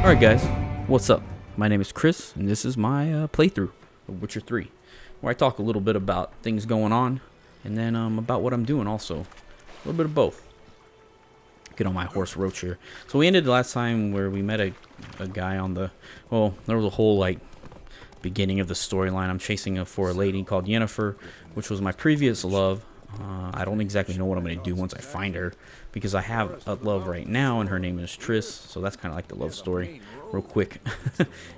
Alright guys, what's up? My name is Chris, and this is my playthrough of Witcher 3, where I talk a little bit about things going on, and then about what I'm doing also. A little bit of both. Get on my horse roach here. So we ended last time where we met a guy on the... Well, there was a whole, beginning of the storyline. I'm chasing for a lady called Yennefer, which was my previous love. I don't exactly know what I'm going to do once I find her, because I have a love right now, and her name is Triss, so that's kind of like the love story, real quick.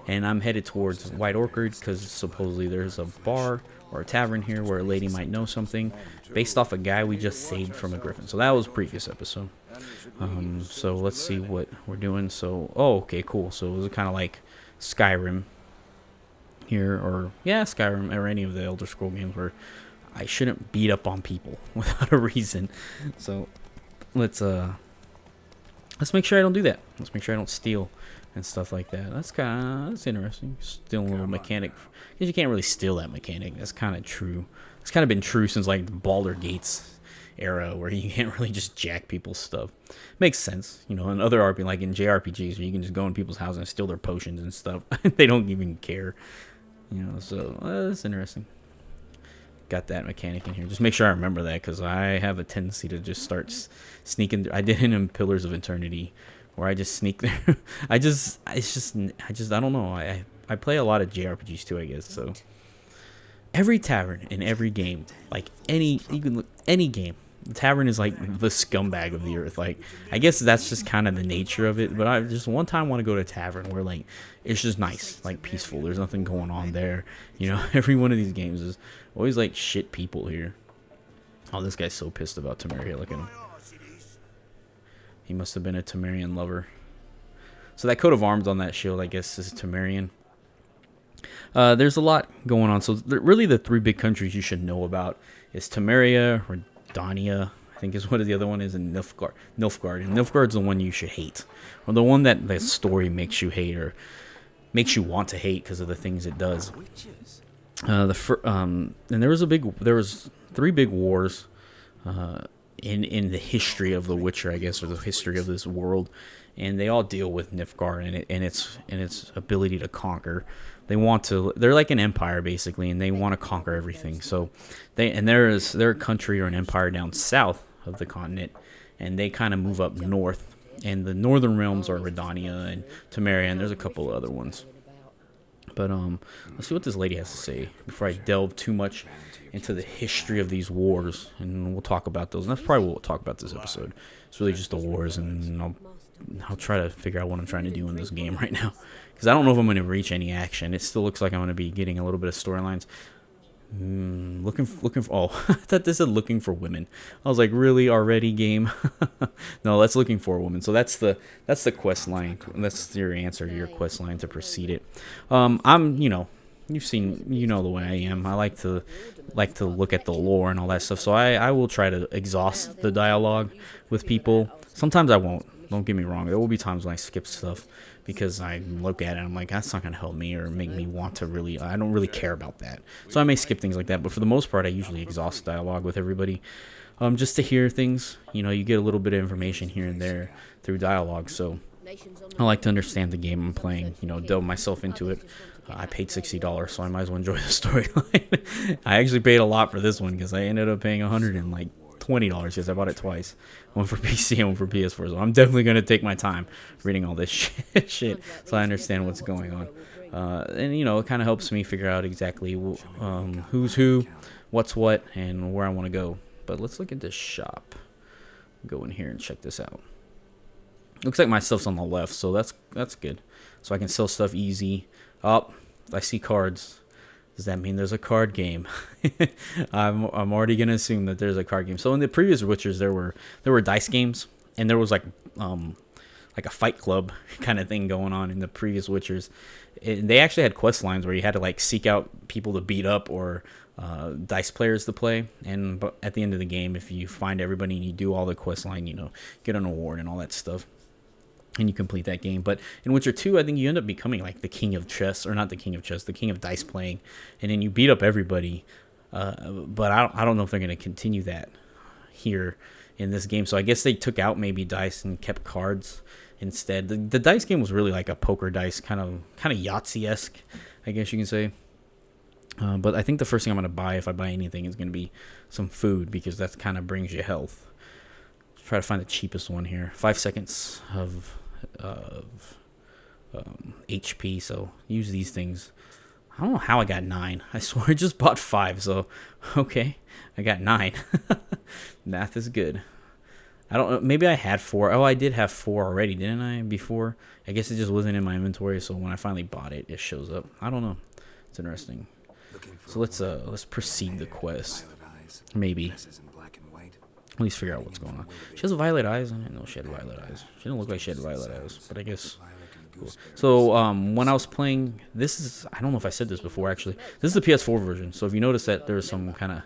And I'm headed towards White Orchard, because supposedly there's a bar or a tavern here where a lady might know something, based off a guy we just saved from a griffin. So that was previous episode. So let's see what we're doing. So, oh, okay, cool. So it was kind of like Skyrim here, or, yeah, Skyrim, or any of the Elder Scroll games where I shouldn't beat up on people without a reason. So let's make sure I don't do that. Let's make sure I don't steal and stuff like that. That's interesting. Steal a little mechanic, because you can't really steal that mechanic. That's kind of true. It's kind of been true since like the Baldur Gates era, where you can't really just jack people's stuff. Makes sense, you know. In other RP, like in JRPGs, where you can just go in people's houses and steal their potions and stuff. They don't even care, you know. So that's interesting. Got that mechanic in here. Just make sure I remember that, because I have a tendency to just start sneaking. I did it in Pillars of Eternity, where I just sneak there. I don't know. I play a lot of JRPGs too, I guess. So every tavern in every game, like any game, the tavern is like the scumbag of the earth. Like, I guess that's just kind of the nature of it. But I just one time want to go to a tavern where like it's just nice, like peaceful. There's nothing going on there. You know, every one of these games is always like shit people here. Oh, this guy's so pissed about Temeria. Look at him. He must have been a Temerian lover. So that coat of arms on that shield, I guess, is Temerian. There's a lot going on. So really the three big countries you should know about is Temeria, Redania, I think is what the other one is, and Nilfgaard. And Nilfgaard's the one you should hate, or the one that the story makes you hate, or makes you want to hate because of the things it does. And there was three big wars in the history of The Witcher, I guess, or the history of this world, and they all deal with Nilfgaard and its ability to conquer. They're like an empire basically, and they want to conquer everything. So they're a country or an empire down south of the continent, and they kind of move up north. And the northern realms are Redania and Temeria, and there's a couple of other ones. But let's see what this lady has to say before I delve too much into the history of these wars, and we'll talk about those. And that's probably what we'll talk about this episode. It's really just the wars, and I'll try to figure out what I'm trying to do in this game right now, because I don't know if I'm going to reach any action. It still looks like I'm going to be getting a little bit of storylines. Looking for. Oh, I thought this said looking for women. I was like, really, already, game? No, that's looking for a woman. So that's the quest line. That's your answer to your quest line to proceed it. You know the way I am. I like to look at the lore and all that stuff. So I will try to exhaust the dialogue with people. Sometimes I won't. Don't get me wrong. There will be times when I skip stuff because I look at it and I'm like, that's not going to help me or make me want to really... I don't really care about that. So I may skip things like that. But for the most part, I usually exhaust dialogue with everybody. Just to hear things. You know, you get a little bit of information here and there through dialogue. So I like to understand the game I'm playing. You know, delve myself into it. I paid $60, so I might as well enjoy the storyline. I actually paid a lot for this one because I ended up paying $120 because I bought it twice. One for PC and one for PS4. So I'm definitely going to take my time reading all this shit so I understand what's going on. And, you know, it kind of helps me figure out exactly who's who, what's what, and where I want to go. But let's look at this shop. Go in here and check this out. Looks like my stuff's on the left, so that's good. So I can sell stuff easy. Oh, I see cards. Does that mean there's a card game? I'm already gonna assume that there's a card game. So in the previous Witchers, there were dice games, and there was like a fight club kind of thing going on in the previous Witchers. And they actually had quest lines where you had to like seek out people to beat up or dice players to play. And at the end of the game, if you find everybody and you do all the quest line, you know, get an award and all that stuff. And you complete that game. But in Witcher 2, I think you end up becoming like the king of chess, or not the king of chess, the king of dice playing, and then you beat up everybody. But I don't know if they're going to continue that here in this game. So I guess they took out maybe dice and kept cards instead. The dice game was really like a poker dice, kind of Yahtzee-esque, I guess you can say. But I think the first thing I'm going to buy, if I buy anything, is going to be some food, because that kind of brings you health. Let's try to find the cheapest one here. 5 seconds of HP, so use these things. I don't know how I got 9. I swear I just bought 5, so okay, I got 9. Math is good. I don't know, maybe I had 4. Oh, I did have 4 already, didn't I, before? I guess it just wasn't in my inventory, so when I finally bought it, it shows up. I don't know. It's interesting. So let's proceed the quest. Maybe. At least figure out what's going on. She has violet eyes. I didn't know she had violet eyes. She didn't look like she had violet eyes, but I guess. Cool. So when I was playing, I don't know if I said this before, actually. This is the PS4 version. So if you notice that there's some kind of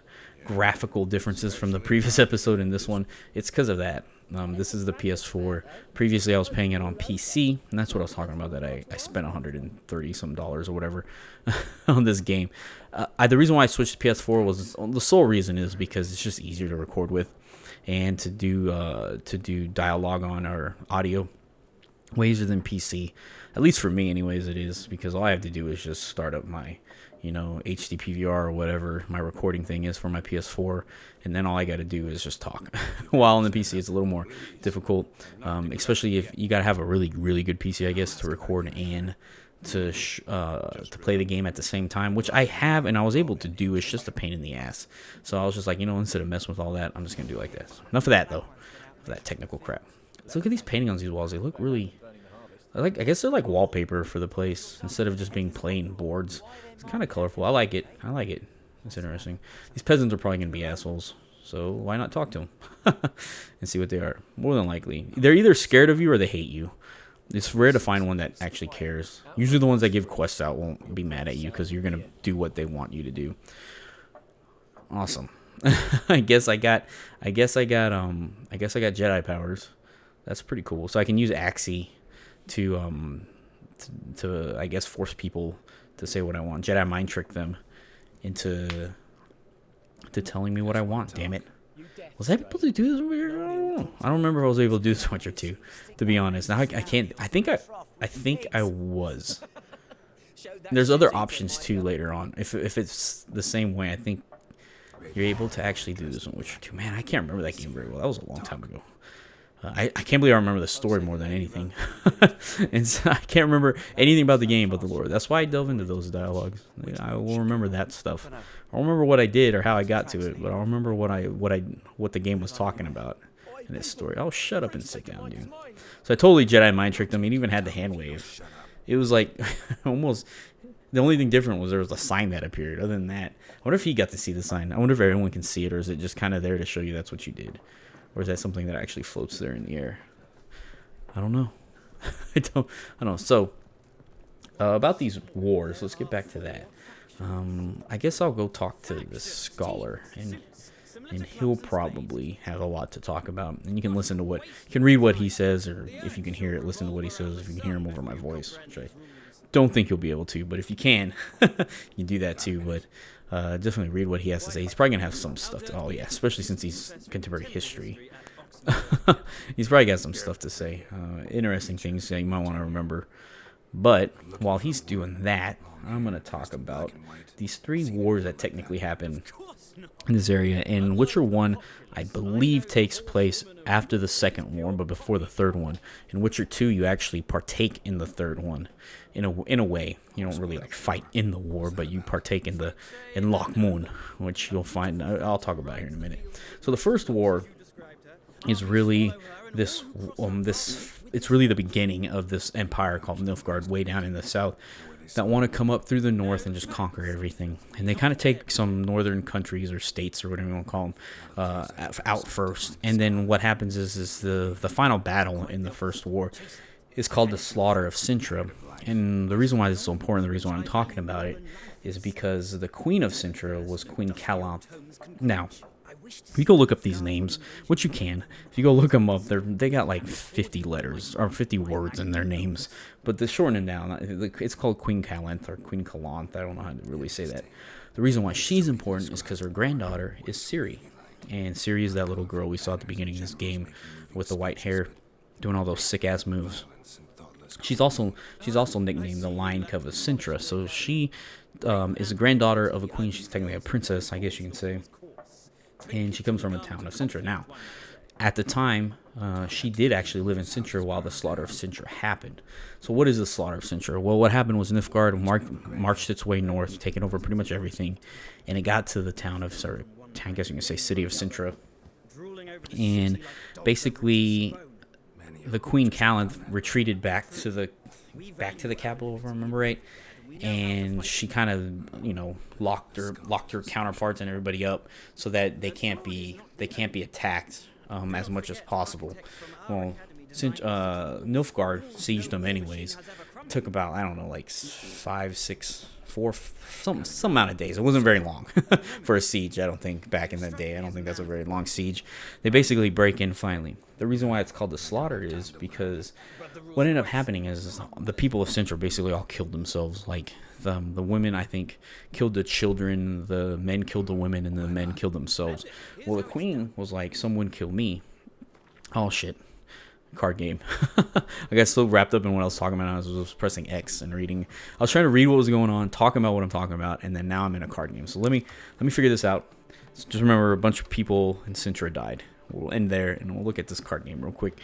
graphical differences from the previous episode in this one, it's because of that. This is the PS4. Previously, I was paying it on PC, and that's what I was talking about, that I spent $130 some or whatever on this game. The reason why I switched to PS4 was, the sole reason is because it's just easier to record with, and to do dialogue on, or audio, way easier than PC. At least for me, anyways, it is, because all I have to do is just start up my HD PVR or whatever my recording thing is for my PS4, and then all I got to do is just talk. While on the PC, it's a little more difficult, especially if you got to have a really, really good PC, I guess, to record and to play the game at the same time, which I have and I was able to do. It's just a pain in the ass. So I was just like, instead of messing with all that, I'm just going to do it like this. Enough of that, though, of that technical crap. So look at these paintings on these walls. They look really... I guess they're like wallpaper for the place instead of just being plain boards. It's kind of colorful. I like it. It's interesting. These peasants are probably going to be assholes, so why not talk to them and see what they are? More than likely, they're either scared of you or they hate you. It's rare to find one that actually cares. Usually the ones that give quests out won't be mad at you because you're going to do what they want you to do. Awesome. I guess I got Jedi powers. That's pretty cool. So I can use Axie to I guess force people to say what I want. Jedi mind trick them into telling me what I want. Damn it! Was I able to do this over here? I don't know. I don't remember if I was able to do this Witcher 2. To be honest, now I can't. I think I was. There's other options too later on. If it's the same way, I think you're able to actually do this in Witcher 2. Man, I can't remember that game very well. That was a long time ago. I can't believe I remember the story more than anything. And so I can't remember anything about the game but the lore. That's why I delve into those dialogues. I will remember that stuff. I don't remember what I did or how I got to it, but I'll remember what the game was talking about in this story. Oh, shut up and sit down, dude. So I totally Jedi mind tricked him. He even had the hand wave. It was like almost... The only thing different was there was a sign that appeared. Other than that, I wonder if he got to see the sign. I wonder if everyone can see it, or is it just kind of there to show you that's what you did? Or is that something that actually floats there in the air? I don't know. I don't know. So, about these wars, let's get back to that. I guess I'll go talk to this scholar, and he'll probably have a lot to talk about. And you can listen to you can read what he says, or if you can hear it, listen to what he says. If you can hear him over my voice, which I don't think you'll be able to, but if you can, you do that too. But definitely read what he has to say. He's probably gonna have some stuff to. Oh yeah, especially since he's contemporary history. He's probably got some stuff to say. Interesting things that you might want to remember. But while he's doing that, I'm gonna talk about these 3 wars that technically happened in this area. And Witcher 1, I believe, takes place after the 2nd war, but before the 3rd one. In Witcher 2, you actually partake in the 3rd one. In a way, you don't really fight in the war, but you partake in Lochmoon, which you'll find. I'll talk about here in a minute. So the first war is really this. It's really the beginning of this empire called Nilfgaard, way down in the south, that want to come up through the north and just conquer everything. And they kind of take some northern countries or states or whatever you want to call them out first. And then what happens is the final battle in the first war is called the Slaughter of Sintra. And the reason why this is so important, the reason why I'm talking about it, is because the Queen of Sintra was Queen Calanth. Now, if you go look up these names, which you can, if you go look them up, they got 50 letters or 50 words in their names. But to shorten it down, it's called Queen Calanth or Queen Calanth. I don't know how to really say that. The reason why she's important is because her granddaughter is Ciri. And Ciri is that little girl we saw at the beginning of this game with the white hair. doing all those sick ass moves. She's also nicknamed the Lion Cub of Sintra. So she is a granddaughter of a queen. She's technically a princess, I guess you can say, and she comes from a town of Sintra. Now, at the time, she did actually live in Sintra while the slaughter of Sintra happened. So what is the slaughter of Sintra? Well, what happened was Nilfgaard marched its way north, taking over pretty much everything, and it got to the town of, I guess you can say, city of Sintra, and basically the Queen Callanth retreated back to the capital, if I remember right, and she kind of locked her counterparts and everybody up so that they can't be attacked as much as possible. Well, since Nilfgaard sieged them anyways, it took about, I don't know, like 5, 6, 4, some amount of days. It wasn't very long for a siege, I don't think, back in that day. I don't think that's a very long siege. They basically break in finally. The reason why it's called the slaughter is because what ended up happening is the people of Sintra basically all killed themselves. Like the women, I think, killed the children, the men killed the women, and the men killed themselves. Well, the queen was like, someone kill me. Oh shit. Card game. I got so wrapped up in what I was talking about. I was pressing X and reading. I was trying to read what was going on, talking about what I'm talking about, and then now I'm in a card game. So let me figure this out. So just remember, a bunch of people in Sintra died. We'll end there, and we'll look at this card game real quick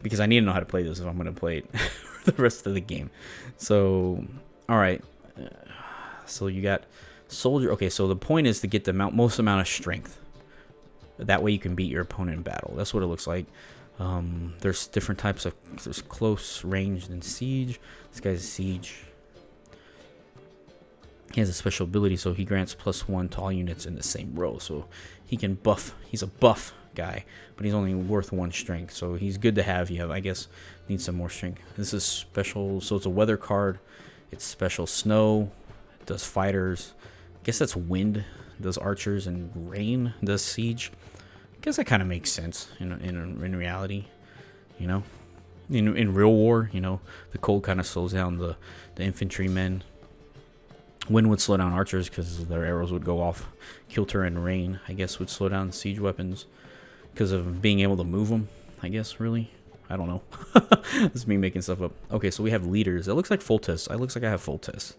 because I need to know how to play this if I'm going to play it for the rest of the game. So, all right. So you got soldier. Okay, so the point is to get the most amount of strength. That way you can beat your opponent in battle. That's what it looks like. There's different types of, there's close range and siege. This guy's a siege. He has a special ability, so he grants +1 to all units in the same row. So he can buff. He's a buff guy, but he's only worth 1 strength. So he's good to have. You have, I guess, need some more strength. This is special. So it's a weather card. It's special snow. It does fighters. I guess that's wind. It does archers, and rain does siege. I guess that kind of makes sense in reality, in real war, the cold kind of slows down the infantrymen. Wind would slow down archers because their arrows would go off. Kilter and rain, I guess, would slow down siege weapons because of being able to move them, I guess, really. I don't know. This is me making stuff up. Okay, so we have leaders. It looks like full test. It looks like I have full test.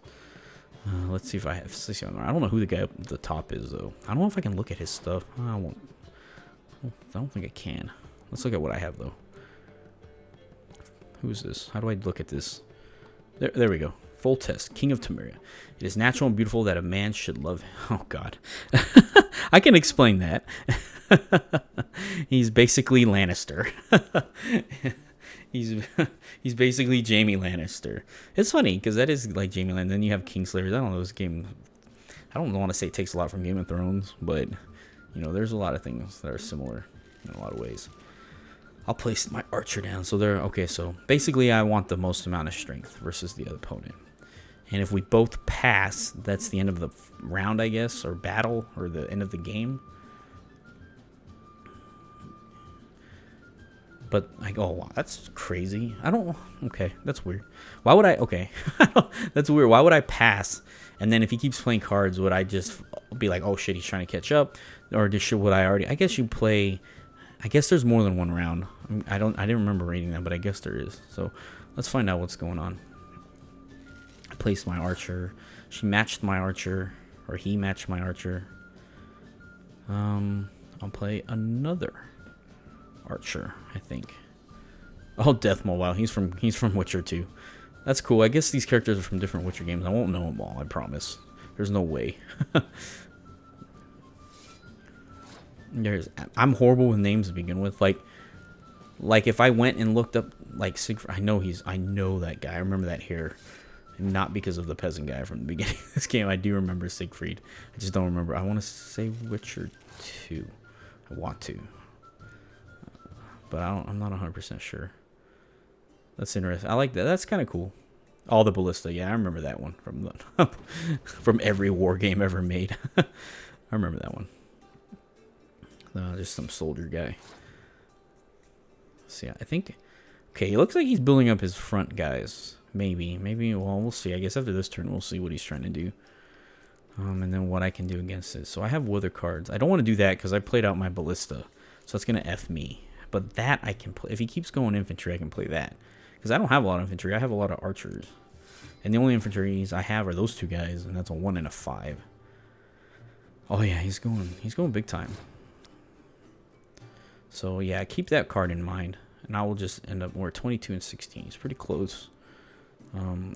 Let's see if I have. I don't know who the guy up at the top is, though. I don't know if I can look at his stuff. I don't think I can. Let's look at what I have, though. Who is this? How do I look at this? There we go. Full test. King of Temeria. It is natural and beautiful that a man should love. Oh, God. I can explain that. He's basically Lannister. He's basically Jaime Lannister. It's funny because that is like Jaime Lannister. Then you have Kingslayer. I don't know, this game. I don't want to say it takes a lot from Game of Thrones, but there's a lot of things that are similar in a lot of ways. I'll place my archer down. So so basically I want the most amount of strength versus the other opponent. And if we both pass, that's the end of the round, I guess, or battle, or the end of the game. But oh wow, that's crazy. Okay, that's weird. Why would I, that's weird. Why would I pass? And then if he keeps playing cards, would I just be like, oh shit, he's trying to catch up? Or I guess you play, I guess there's more than one round. I didn't remember reading that, but I guess there is. So let's find out what's going on. I placed my archer. She matched my archer, or he matched my archer. I'll play another archer, I think. Oh, Death Mobile. He's from Witcher 2. That's cool. I guess these characters are from different Witcher games. I won't know them all, I promise. There's no way. I'm horrible with names to begin with. Like if I went and looked up like Siegfried, I know that guy. I remember that hair. Not because of the peasant guy from the beginning of this game. I do remember Siegfried. I just don't remember. I want to say Witcher 2. I want to. But I'm not 100% sure. That's interesting. I like that. That's kind of cool. All the ballista. Yeah, I remember that one from every war game ever made. I remember that one. Just some soldier guy. See, I think. Okay, it looks like he's building up his front guys. Maybe. Well, we'll see. I guess after this turn, we'll see what he's trying to do. And then what I can do against it. So I have wither cards. I don't want to do that because I played out my ballista. So that's going to F me. But that I can play. If he keeps going infantry, I can play that. Because I don't have a lot of infantry. I have a lot of archers. And the only infantries I have are those two guys, and that's a 1 and a 5. Oh yeah, he's going big time. So yeah, keep that card in mind. And I will just end up, we're 22 and 16. It's pretty close.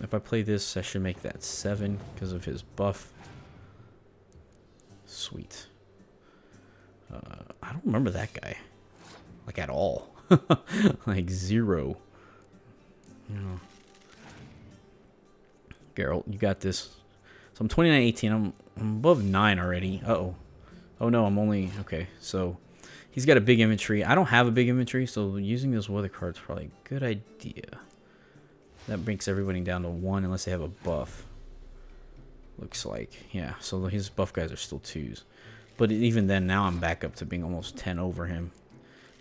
If I play this, I should make that 7 because of his buff. Sweet. I don't remember that guy. Like, at all. Like, 0. You know. Geralt, you got this. So I'm 29-18. I'm above 9 already. Uh-oh. Oh, no, I'm only... Okay, so... He's got a big inventory. I don't have a big inventory, so using this weather card is probably a good idea. That brings everybody down to 1 unless they have a buff. Looks like. Yeah, so his buff guys are still 2s. But even then, now I'm back up to being almost 10 over him.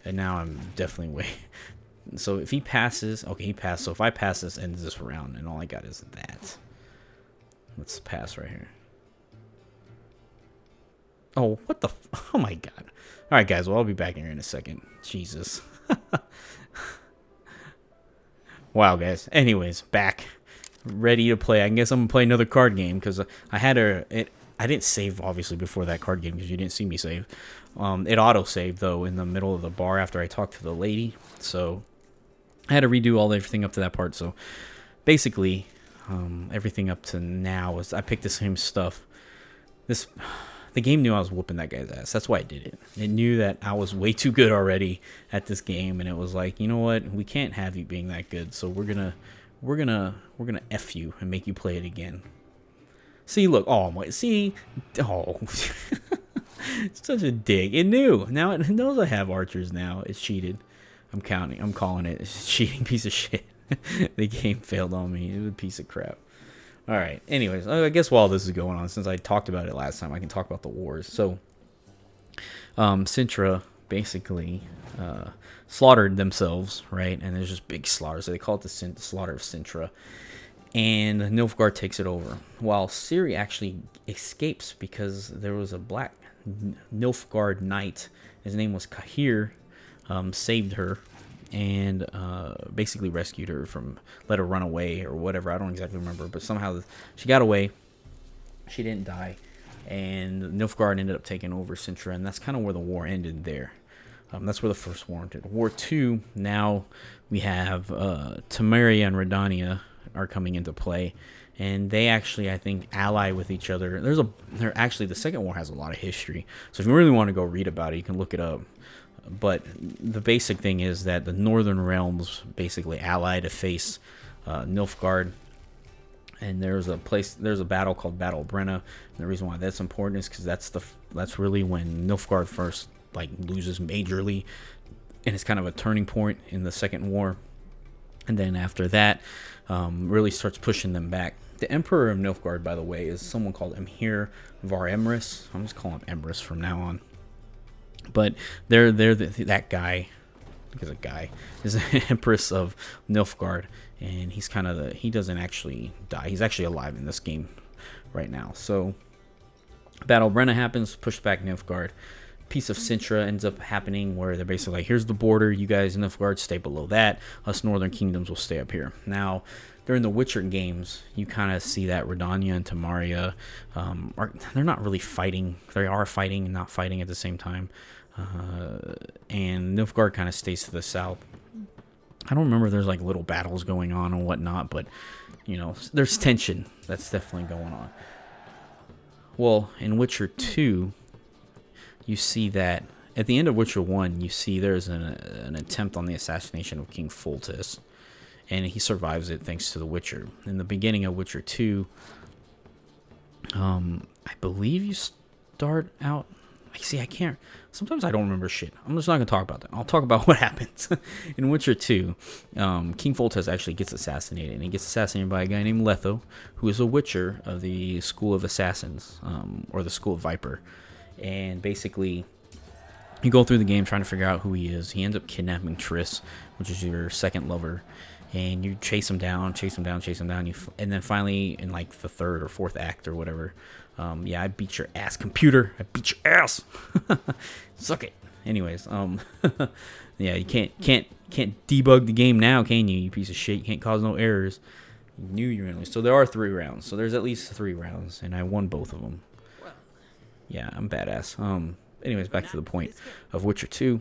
And now I'm definitely way... So if he passes... Okay, he passed. So if I pass this, ends this round. And all I got is that. Let's pass right here. Oh, what the... Oh my god. Alright, guys. Well, I'll be back here in a second. Jesus. Wow, guys. Anyways, back. Ready to play. I guess I'm going to play another card game. Because I had I didn't save, obviously, before that card game. Because you didn't see me save. It auto-saved, though, in the middle of the bar after I talked to the lady. So, I had to redo everything up to that part. So, basically, everything up to now was... I picked the same stuff. The game knew I was whooping that guy's ass. That's why I did it. It knew that I was way too good already at this game, and it was like, you know what? We can't have you being that good. So we're gonna F you and make you play it again. See, look. Oh my. See. Oh. It's such a dig. It knew. Now it knows I have archers. Now it's cheated. I'm counting. I'm calling it. It's a cheating piece of shit. The game failed on me. It was a piece of crap. Alright, anyways, I guess while this is going on, since I talked about it last time, I can talk about the wars. So, Sintra basically slaughtered themselves, right? And there's just big slaughters. So they call it the slaughter of Sintra. And Nilfgaard takes it over. While Ciri actually escapes because there was a black Nilfgaard knight. His name was Kahir, saved her. And basically rescued her from, let her run away or whatever. I don't exactly remember, but somehow she got away. She didn't die, and Nilfgaard ended up taking over Sintra, and that's kind of where the war ended there. That's where the first war ended. War 2, now we have Temeria and Redania are coming into play, and they actually, I think, ally with each other. Actually, the second war has a lot of history, so if you really want to go read about it, you can look it up. But the basic thing is that the Northern Realms basically ally to face Nilfgaard. And there's a battle called Battle of Brenna. And the reason why that's important is because that's really when Nilfgaard first loses majorly, and it's kind of a turning point in the Second War. And then after that, really starts pushing them back. The Emperor of Nilfgaard, by the way, is someone called Emhyr Var Emrys. I'm just calling him Emrys from now on. But that guy, because a guy, is the Empress of Nilfgaard, and he's he doesn't actually die. He's actually alive in this game right now. So, Battle of Brenna happens, push back Nilfgaard. Piece of Sintra ends up happening where they're basically like, here's the border, you guys in Nilfgaard stay below that, us northern kingdoms will stay up here. Now, during the Witcher games, you kind of see that Redania and Temeria, they're not really fighting. They are fighting and not fighting at the same time. And Nilfgaard kind of stays to the south. I don't remember if there's little battles going on and whatnot, but there's tension that's definitely going on. Well, in Witcher 2, you see that at the end of Witcher 1, you see there's an attempt on the assassination of King Foltest, and he survives it thanks to the Witcher. In the beginning of Witcher 2, I believe you start out... See, I can't... Sometimes I don't remember shit. I'm just not going to talk about that. I'll talk about what happens. In Witcher 2, King Foltest actually gets assassinated. And he gets assassinated by a guy named Letho, who is a Witcher of the School of Assassins, or the School of Viper. And basically, you go through the game trying to figure out who he is. He ends up kidnapping Triss, which is your second lover. And you chase him down. And then finally, in the third or fourth act or whatever... I beat your ass, computer. I beat your ass. Suck it. Anyways, yeah, you can't debug the game now, can you? You piece of shit. You can't cause no errors. You knew you were gonna lose. So there are 3 rounds. So there's at least 3 rounds, and I won both of them. Yeah, I'm badass. Anyways, back to the point of Witcher 2.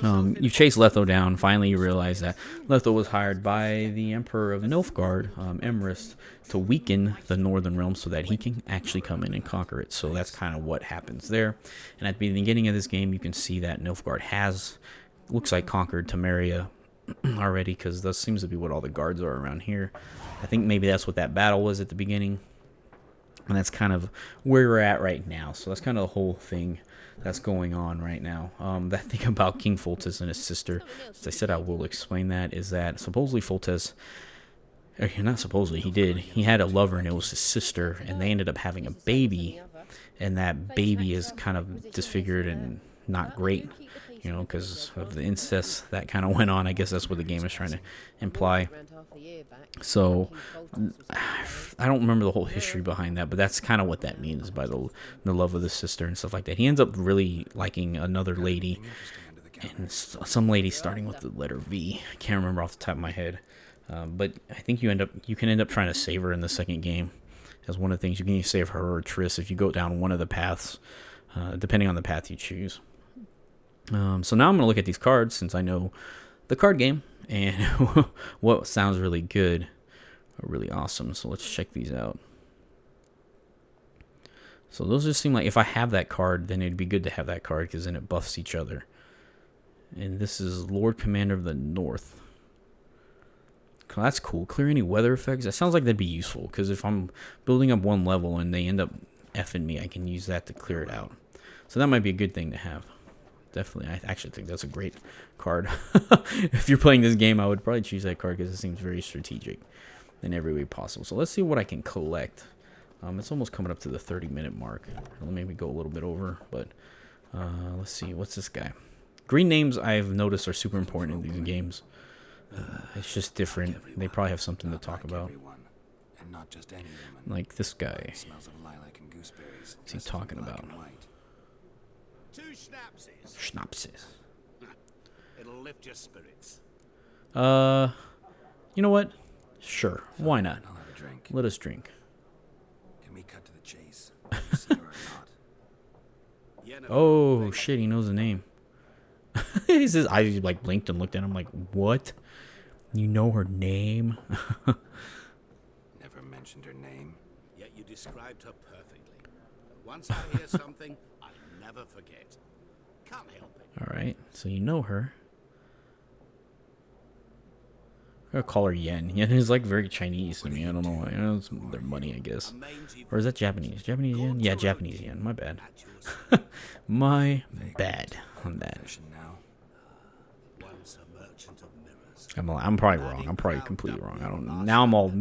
You chase Letho down. Finally, you realize that Letho was hired by the Emperor of Nilfgaard, Emrys, to weaken the Northern Realm so that he can actually come in and conquer it. So that's kind of what happens there. And at the beginning of this game, you can see that Nilfgaard has, looks like, conquered Temeria already, because that seems to be what all the guards are around here. I think maybe that's what that battle was at the beginning. And that's kind of where we're at right now. So that's kind of the whole thing that's going on right now. That thing about King Foltest and his sister, as I said, I will explain that, is that supposedly Foltest, or not supposedly, he had a lover, and it was his sister, and they ended up having a baby, and that baby is kind of disfigured and not great, you know, because of the incest that kind of went on. I guess that's what the game is trying to imply. So I don't remember the whole history behind that, but that's kind of what that means by the love of the sister and stuff like that. He ends up really liking another lady, and some lady starting with the letter V. I can't remember off the top of my head, but I think you can end up trying to save her in the second game. As one of the things, you can either save her or Triss if you go down one of the paths, depending on the path you choose. So now I'm going to look at these cards, since I know the card game and what sounds really good or really awesome. So let's check these out. So those just seem like, if I have that card, then it'd be good to have that card, because then it buffs each other. And this is Lord Commander of the North. Oh, that's cool. Clear any weather effects. That sounds like that'd be useful, because if I'm building up one level and they end up effing me, I can use that to clear it out. So that might be a good thing to have. Definitely, I actually think that's a great card. If you're playing this game, I would probably choose that card, because it seems very strategic in every way possible. So let's see what I can collect. It's almost coming up to the 30-minute mark. Let me go a little bit over, but let's see. What's this guy? Green names, I've noticed, are super important in these games. It's just different. They probably have something to talk about. Like this guy. What's he talking about? 2 schnapsies. Schnapsies. It'll lift your spirits. You know what? Sure. Why not? I'll have a drink. Let us drink. Can we cut to the chase? You see her or not? Oh, shit, he knows the name. His eyes like blinked and looked at him like, what? You know her name? Never mentioned her name. Yet you described her perfectly. Once I hear something, I never forget. Can't help it. All right, so you know her. I'm gonna call her Yen. Yen is like very Chinese to me. I don't know why. I know it's their money, I guess. Or is that Japanese? Japanese Yen? Yeah, Japanese Yen. My bad. My bad on that. Once a merchant of mirrors. I'm probably wrong. I'm probably completely wrong. I don't know. Now I'm all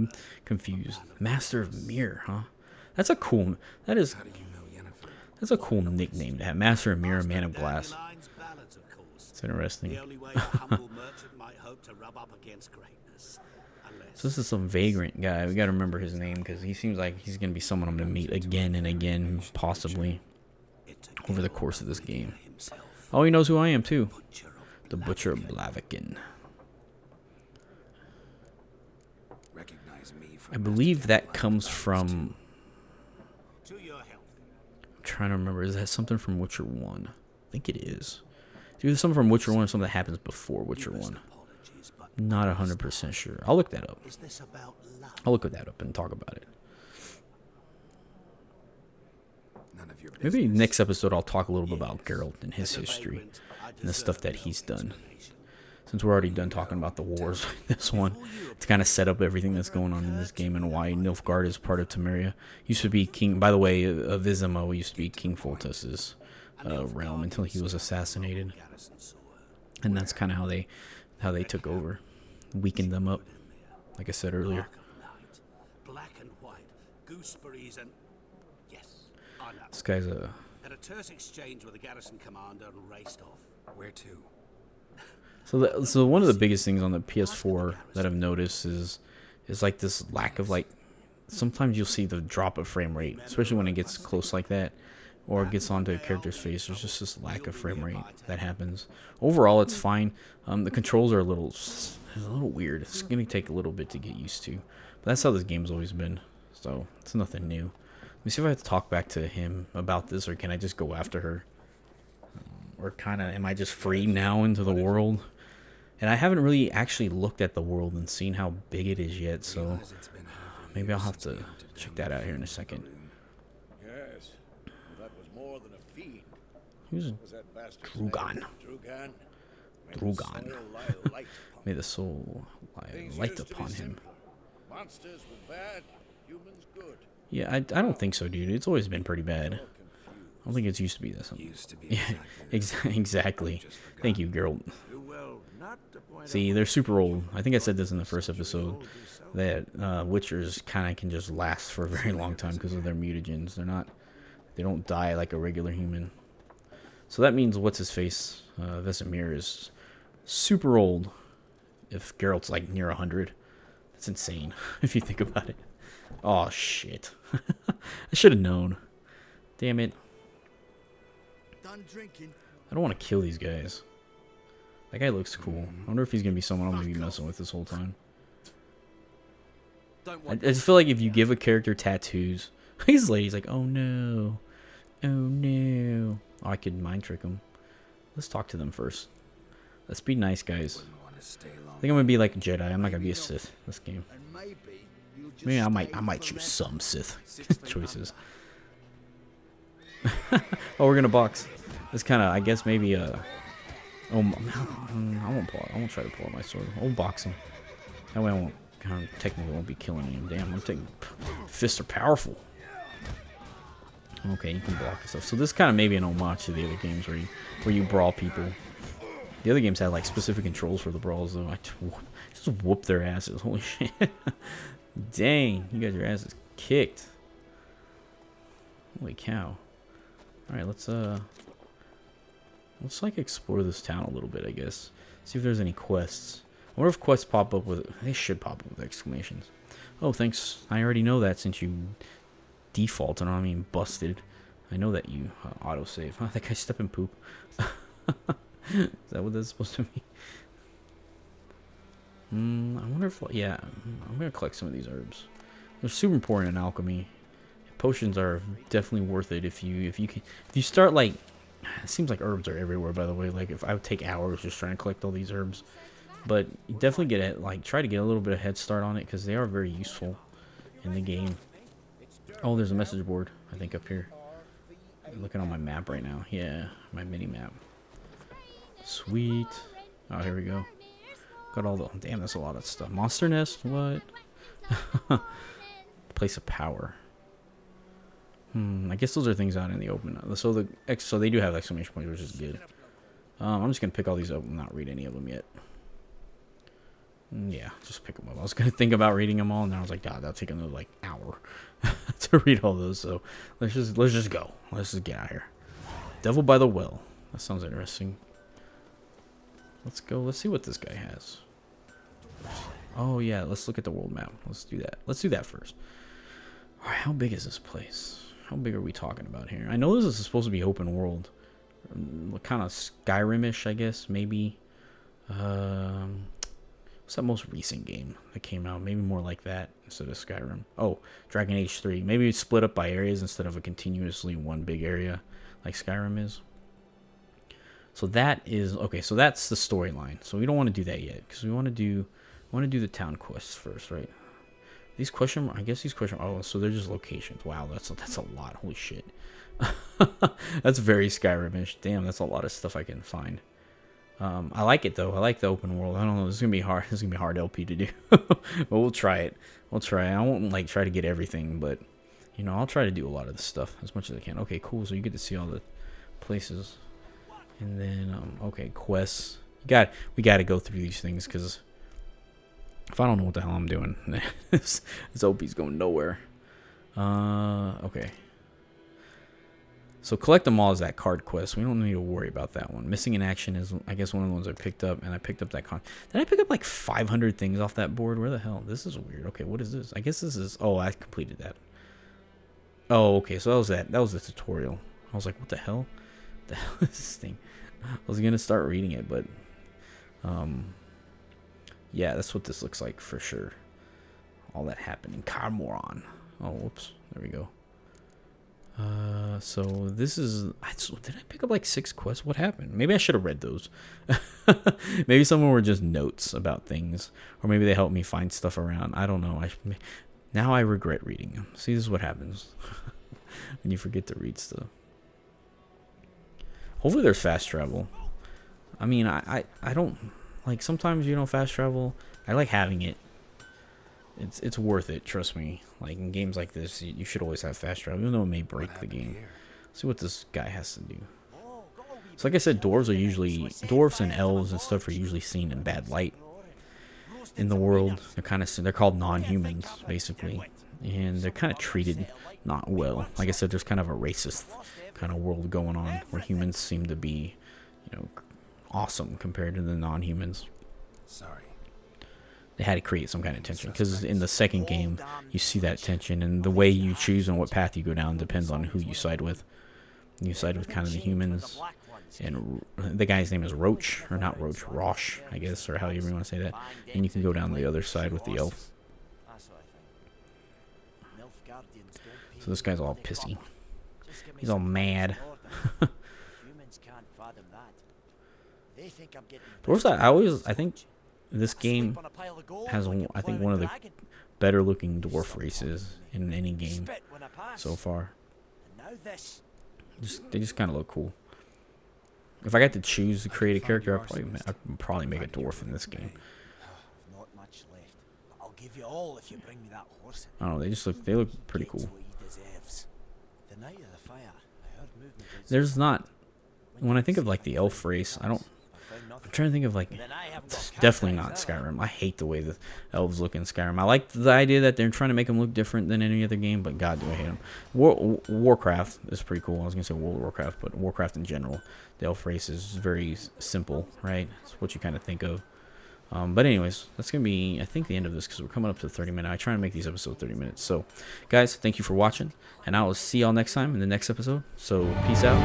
confused. Master of Mirror, huh? That's a cool. That is. How do you know Yennefer? That's a cool nickname to have. Master of Mirror, Man of Glass. It's interesting. The only way a humble merchant might hope to rub up against greatness. So this is some vagrant guy. We gotta remember his name, because he seems like he's gonna be someone I'm gonna meet again and again, possibly, over the course of this game. Oh, he knows who I am too. The Butcher of Blaviken. I believe that comes from. To your health. I'm trying to remember. Is that something from Witcher 1? I think it is. It's either something from Witcher 1 or something that happens before Witcher 1. Not 100% sure. I'll look that up. Is this about love? I'll look that up and talk about it. None of your Maybe next episode I'll talk a little bit about Geralt and his history and the stuff that he's done. Since we're already done talking about the wars, this one, to kind of set up everything that's going on in this game and why Nilfgaard is part of Temeria. Used to be King, by the way, Vizima used to be King Foltest's realm until he was assassinated. And that's kind of how they took over, weakened them up, like I said earlier. Black and white, gooseberries and yes, I know. This guy's a. Had a terse exchange with the garrison commander and raced off. Where to? So one of the biggest things on the PS4 that I've noticed is like this lack of like. Sometimes you'll see the drop of frame rate, especially when it gets close like that, or it gets onto a character's face. There's just this lack of frame rate that happens. Overall, it's fine. The controls are a little weird. It's gonna take a little bit to get used to, but that's how this game's always been. So it's nothing new. Let me see if I have to talk back to him about this, or can I just go after her? Or kind of, am I just free now into the world? And I haven't really actually looked at the world and seen how big it is yet, so maybe I'll have to check that out here in a second. Yes, that was more than a fiend. Who's Was that bastard's Drugan? name? Drugan. Drugan. May the soul lie light upon him. Monsters were bad, humans good. Yeah, I don't think so, dude. It's always been pretty bad. I don't think it's used to be this. Used to be Yeah, exactly. Thank you, Geralt. Do well not to point See, they're super old. I think I said this in the first episode, that Witchers kind of can just last for a very long time because of their mutagens. They don't die like a regular human. So that means what's his face, Vesemir, is super old. If Geralt's like near 100, that's insane if you think about it. Oh shit! I should have known. Damn it! done drinking. I don't want to kill these guys. That guy looks cool. I wonder if he's gonna be someone I'm gonna be messing with this whole time. I just feel like if you give a character tattoos, these ladies like, oh no, oh no. Oh, I could mind trick them. Let's talk to them first. Let's be nice, guys. want to stay long. I think I'm gonna be like a Jedi. I'm not gonna be a Sith this game. And maybe you'll just Maybe I stay might choose forever. some Sith choices. Oh, we're gonna box. It's kind of, I guess, maybe I won't pull. I won't try to pull out my sword. I'll box him. That way, I won't. Technically, won't be killing him. Damn, I'm taking. Fists are powerful. Okay, you can block and stuff. So this kind of maybe an homage to the other games where you brawl people. The other games had like specific controls for the brawls, though. I just whoop their asses. Holy shit! Dang, you got your asses kicked. Holy cow! All right, let's like explore this town a little bit, I guess. See if there's any quests. I wonder if quests pop up with. They should pop up with exclamations. Oh, thanks. I already know that since you defaulted on me and busted. I know that you autosave. Oh, that guy's stepping poop. Is that what that's supposed to mean? I wonder if, yeah, I'm gonna collect some of these herbs. They're super important in alchemy. Potions are definitely worth it if you start like. It seems like herbs are everywhere, by the way. Like if I would take hours just trying to collect all these herbs, but you definitely try to get a little bit of head start on it because they are very useful in the game. Oh, there's a message board, I think, up here. I'm looking on my map right now. Yeah, my mini map. Sweet. Oh, here we go. Got all the. Damn, that's a lot of stuff. Monster nest. What? Place of power. I guess those are things out in the open. So they do have exclamation points, which is good. I'm just gonna pick all these up and not read any of them yet. Yeah, just pick them up. I was gonna think about reading them all, and then I was like, God, that'll take another like hour to read all those. So let's just go. Let's just get out of here. Devil by the Well. That sounds interesting. Let's go. Let's see what this guy has. Oh yeah, let's look at the world map. Let's do that. Let's do that first. All right, how big is this place? How big are we talking about here? I know this is supposed to be open world, kind of Skyrim-ish, I guess. Maybe. What's that most recent game that came out? Maybe more like that instead of Skyrim. Oh, Dragon Age 3. Maybe it's split up by areas instead of a continuously one big area like Skyrim is. So that is okay. So that's the storyline. So we don't want to do that yet because we want to do the town quests first, right? These question. Oh, so they're just locations. Wow, that's a lot. Holy shit. That's very Skyrim-ish. Damn, that's a lot of stuff I can find. I like it though. I like the open world. I don't know. This is gonna be hard. This is gonna be hard LP to do, but we'll try it. I won't like try to get everything, but I'll try to do a lot of this stuff as much as I can. Okay, cool. So you get to see all the places, and then okay, quests. We got to go through these things because if I don't know what the hell I'm doing, this OP's going nowhere. Okay. So collect them all is that card quest. We don't need to worry about that one. Missing in action is, I guess, one of the ones I picked up, and I picked up that Did I pick up like 500 things off that board? Where the hell? This is weird. Okay, what is this? I guess this is. Oh, I completed that. Oh, okay. So that was the tutorial. I was like, what the hell? The hell is this thing? I was gonna start reading it, but yeah, that's what this looks like for sure. All that happened in Carmoran. Oh, whoops. There we go. So this is. Did I pick up like 6 quests? What happened? Maybe I should have read those. Maybe some of them were just notes about things, or maybe they helped me find stuff around. I don't know. Now I regret reading them. See, this is what happens when you forget to read stuff. Hopefully, there's fast travel. I mean, I don't like sometimes fast travel. I like having it. It's worth it, trust me. Like in games like this, you should always have fast travel, even though it may break the game. Let's see what this guy has to do. So like I said, dwarves and elves and stuff are usually seen in bad light in the world. They're called non-humans basically, and they're kind of treated not well. Like I said, there's kind of a racist kind of world going on where humans seem to be, awesome compared to the non-humans. Sorry. They had to create some kind of tension because in the second game you see that tension, and the way you choose and what path you go down depends on who you side with. You side with kind of the humans, and the guy's name is Roach, or not Roach, Rosh, I guess, or however you want to say that. And you can go down the other side with the elf. So this guy's all pissy. He's all mad. I think this game has, I think, one of the better looking dwarf races in any game so far. They just kind of look cool. If I got to choose to create a character, I'd probably make a dwarf in this game. I don't know, they look pretty cool. There's not, when I think of like the elf race, I'm trying to think of like, it's definitely not Skyrim. I hate the way the elves look in Skyrim. I like the idea that they're trying to make them look different than any other game, but god do I hate them. Warcraft is pretty cool. I was gonna say World of Warcraft, but Warcraft in general, the elf race is very simple, right? It's what you kind of think of. But anyways, that's gonna be, I think, the end of this because we're coming up to 30 minutes. I try to make these episodes 30 minutes. So guys, thank you for watching, and I will see y'all next time in the next episode. So peace out.